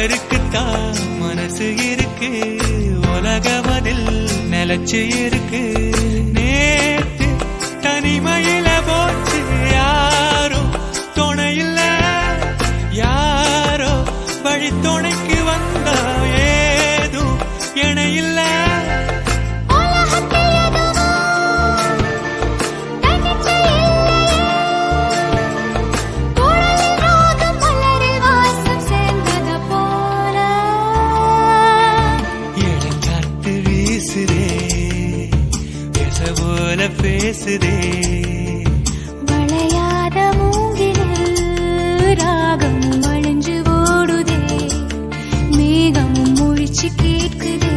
சிலருக்குத்தான் மனசு இருக்கு, உலகமதில் நிலச்சு இருக்கு. நேத்து தனிமையில போச்சு, யாரும் துணையில்ல, யாரோ வழி துணைக்கு வந்தா ஏதும் இணையில்ல. போல பேசுதே வளையாத மூங்கிலில் ராகமும் வளைஞ்சு ஓடுதே, மேகமும் முழிச்சு கேட்குதே.